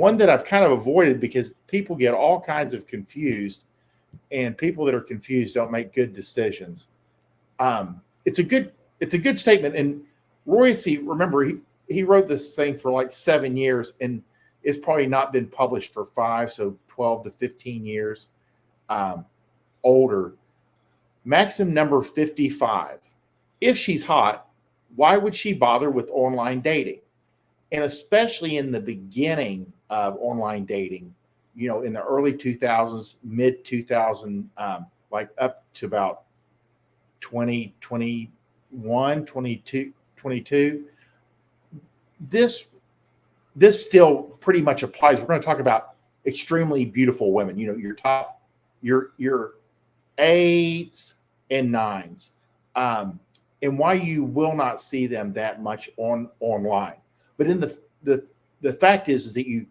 one that I've kind of avoided because people get all kinds of confused, and people that are confused don't make good decisions. It's a good statement. And Royce, remember, he wrote this thing for like 7 years, and it's probably not been published for 5, so 12 to 15 years older. Maxim number 55. If she's hot, why would she bother with online dating? And especially in the beginning of online dating, in the early 2000s, mid 2000, like up to about 2021, 22, this still pretty much applies. We're going to talk about extremely beautiful women, your top, your 8s and 9s, and why you will not see them that much online. But in the fact is that you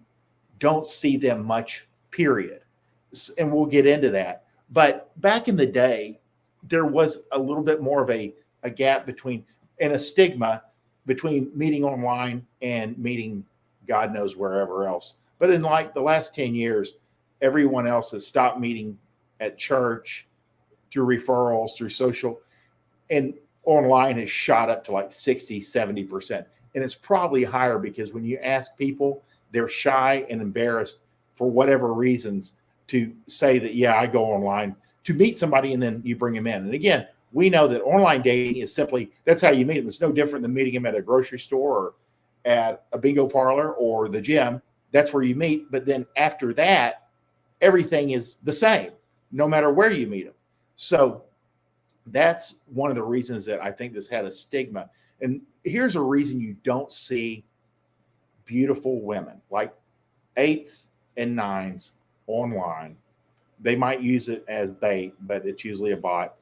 don't see them much, period. And we'll get into that. But back in the day, there was a little bit more of a gap between, and a stigma between meeting online and meeting God knows wherever else. But in like the last 10 years, everyone else has stopped meeting at church, through referrals, through social, and online has shot up to like 60, 70%. And it's probably higher because when you ask people, they're shy and embarrassed for whatever reasons to say that, yeah, I go online to meet somebody, and then you bring them in. And again, we know that online dating is simply, that's how you meet them. It's no different than meeting them at a grocery store or at a bingo parlor or the gym. That's where you meet. But then after that, everything is the same, no matter where you meet them. So that's one of the reasons that I think this had a stigma. And here's a reason you don't see beautiful women like 8s and 9s online. They might use it as bait, but it's usually a bot.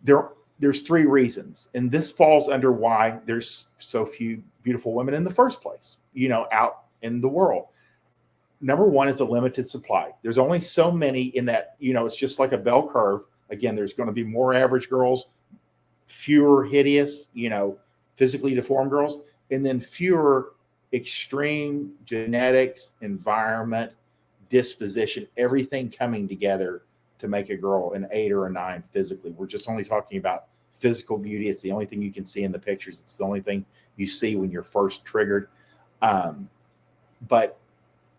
There's 3 reasons, and this falls under why there's so few beautiful women in the first place, out in the world. Number 1 is a limited supply. There's only so many in that, it's just like a bell curve. Again, there's going to be more average girls, fewer hideous, physically deformed girls, and then fewer extreme genetics, environment, disposition, everything coming together to make a girl an 8 or a 9 physically. We're just only talking about physical beauty. It's the only thing you can see in the pictures. It's the only thing you see when you're first triggered. But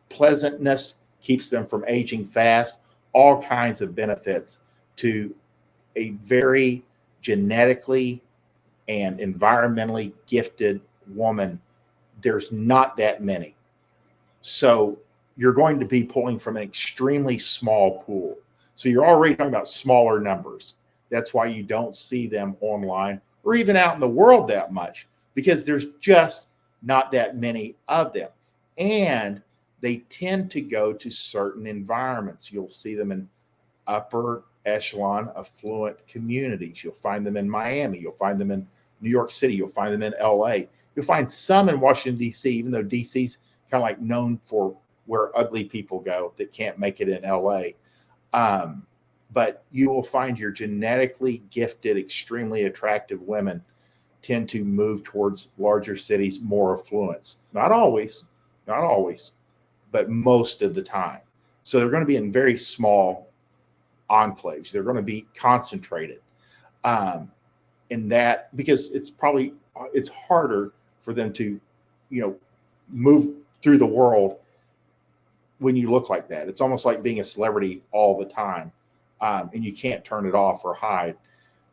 pleasantness keeps them from aging fast, all kinds of benefits to a very genetically and environmentally gifted woman. There's not that many. So you're going to be pulling from an extremely small pool. So you're already talking about smaller numbers. That's why you don't see them online or even out in the world that much, because there's just not that many of them. And they tend to go to certain environments. You'll see them in upper echelon, affluent communities. You'll find them in Miami. You'll find them in New York City. You'll find them in LA. You'll find some in Washington, D.C., even though D.C.'s kind of like known for where ugly people go that can't make it in LA. But you will find your genetically gifted, extremely attractive women tend to move towards larger cities, more affluence. Not always, but most of the time. So they're going to be in very small enclaves. They're going to be concentrated in that, because it's harder for them to, move through the world when you look like that. It's almost like being a celebrity all the time, and you can't turn it off or hide.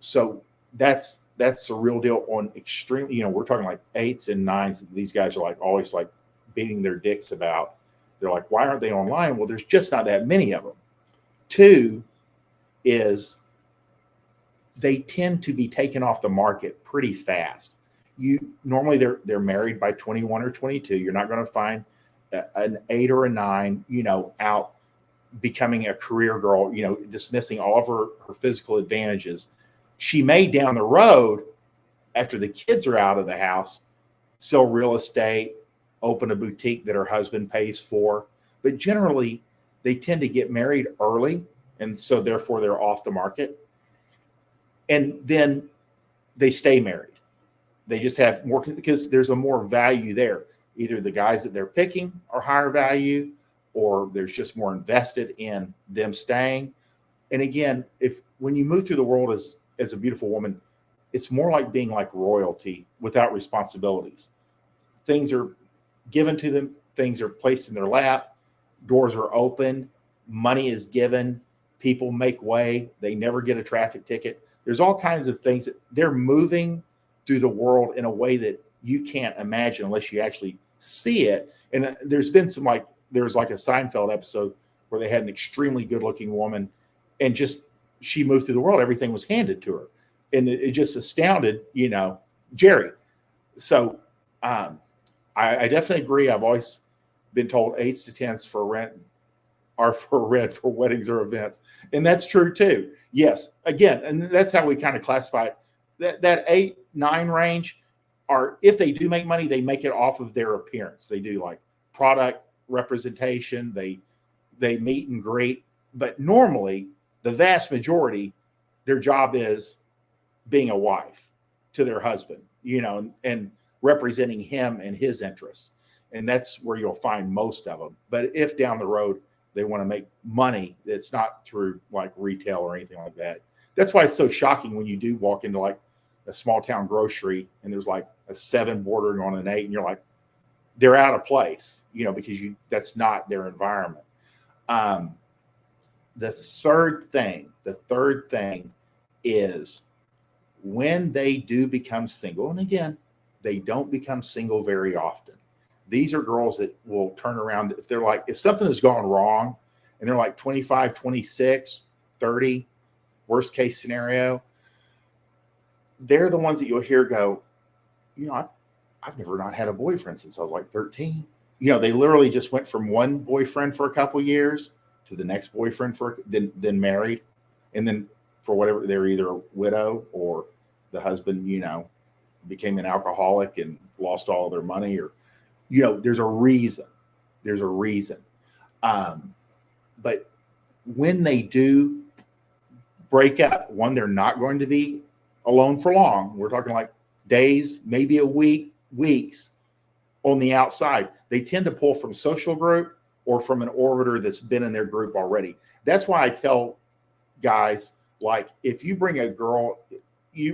So that's a real deal on extreme. We're talking like 8s and 9s. These guys are like always like beating their dicks about. They're like, why aren't they online? Well, there's just not that many of them. 2 is they tend to be taken off the market pretty fast. Normally they're married by 21 or 22. You're not going to find an 8 or a 9, out becoming a career girl, dismissing all of her physical advantages. She may down the road, after the kids are out of the house, sell real estate, open a boutique that her husband pays for. But generally, they tend to get married early, and so therefore they're off the market. And then they stay married. They just have more, because there's a more value there. Either the guys that they're picking are higher value, or there's just more invested in them staying. And again, if when you move through the world as a beautiful woman, it's more like being like royalty without responsibilities. Things are given to them, things are placed in their lap, doors are open, money is given, people make way, they never get a traffic ticket. There's all kinds of things that they're moving through the world in a way that you can't imagine unless you actually see it. And there's been some there's like a Seinfeld episode where they had an extremely good looking woman and just she moved through the world. Everything was handed to her. And it just astounded, Jerry. So I definitely agree. I've always been told 8s to 10s for rent are for rent for weddings or events. And that's true too. Yes. Again, and that's how we kind of classify it. That 8, 9 range are, if they do make money, they make it off of their appearance. They do like product representation. They meet and greet. But normally, the vast majority, their job is being a wife to their husband, and representing him and his interests. And that's where you'll find most of them. But if down the road they want to make money, it's not through like retail or anything like that. That's why it's so shocking when you do walk into like a small town grocery and there's like a 7 bordering on an 8, and you're like, they're out of place, because that's not their environment. The third thing is when they do become single, and again, they don't become single very often. These are girls that will turn around if something has gone wrong and they're like 25, 26, 30, worst case scenario, they're the ones that you'll hear go, I've never not had a boyfriend since I was like 13. They literally just went from one boyfriend for a couple years to the next boyfriend then married. And then for whatever, they're either a widow or the husband, became an alcoholic and lost all their money, or, there's a reason. But when they do break up, one, they're not going to be alone for long. We're talking like days, maybe a week, weeks on the outside. They tend to pull from social group or from an orbiter that's been in their group already. That's why I tell guys, like, if you bring a girl,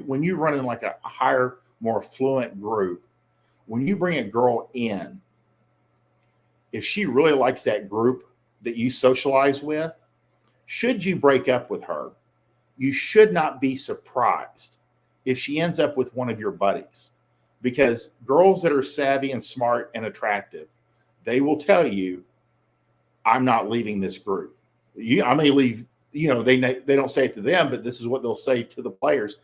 when you run in like a higher, more affluent group, when you bring a girl in, if she really likes that group that you socialize with, should you break up with her, you should not be surprised if she ends up with one of your buddies. Because girls that are savvy and smart and attractive, they will tell you, I'm not leaving this group. I may leave, they don't say it to them, but this is what they'll say to the players.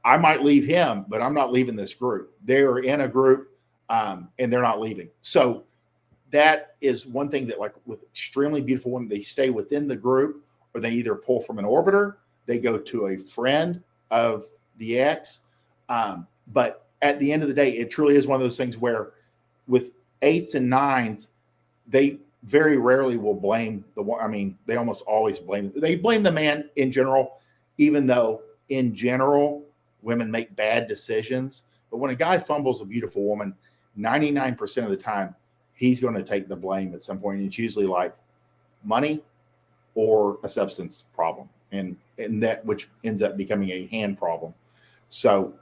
I might leave him, but I'm not leaving this group. They're in a group and they're not leaving. So that is one thing that, like with extremely beautiful women, they stay within the group, or they either pull from an orbiter, they go to a friend of the ex. But at the end of the day, it truly is one of those things where with 8s and 9s, they very rarely will blame the one. I mean, they almost always blame the man in general, even though in general, women make bad decisions. But when a guy fumbles a beautiful woman, 99% of the time, he's going to take the blame at some point. And it's usually like money or a substance problem. And that, which ends up becoming a hand problem. So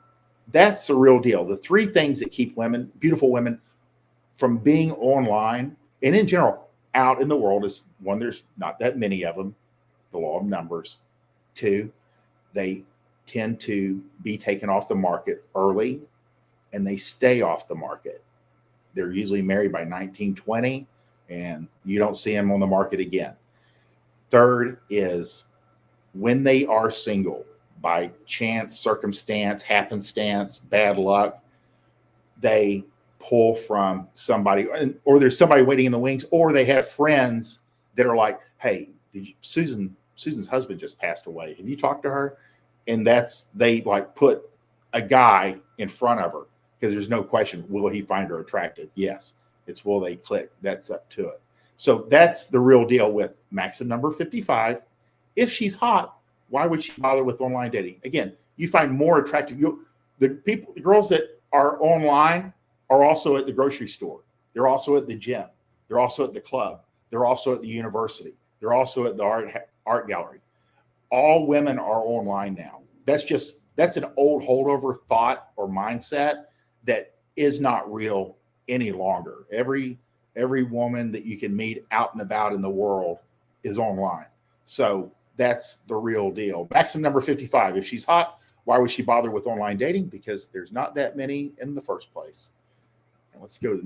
that's the real deal. The 3 things that keep women, beautiful women, from being online and in general out in the world is, 1, there's not that many of them, the law of numbers. 2, they tend to be taken off the market early and they stay off the market. They're usually married by 19, 20, and you don't see them on the market again. 3rd is when they are single, by chance, circumstance, happenstance, bad luck, they pull from somebody, or there's somebody waiting in the wings, or they have friends that are like, hey, Susan's husband just passed away. Have you talked to her? And they like put a guy in front of her, because there's no question, will he find her attractive? Yes. It's will they click? That's up to it. So that's the real deal with Maxim number 55. If she's hot, why would she bother with online dating? Again, you find more attractive. The girls that are online are also at the grocery store. They're also at the gym. They're also at the club. They're also at the university. They're also at the art gallery. All women are online now. That's an old holdover thought or mindset that is not real any longer. Every woman that you can meet out and about in the world is online. So that's the real deal. Maxim number 55. If she's hot, why would she bother with online dating? Because there's not that many in the first place. And let's go to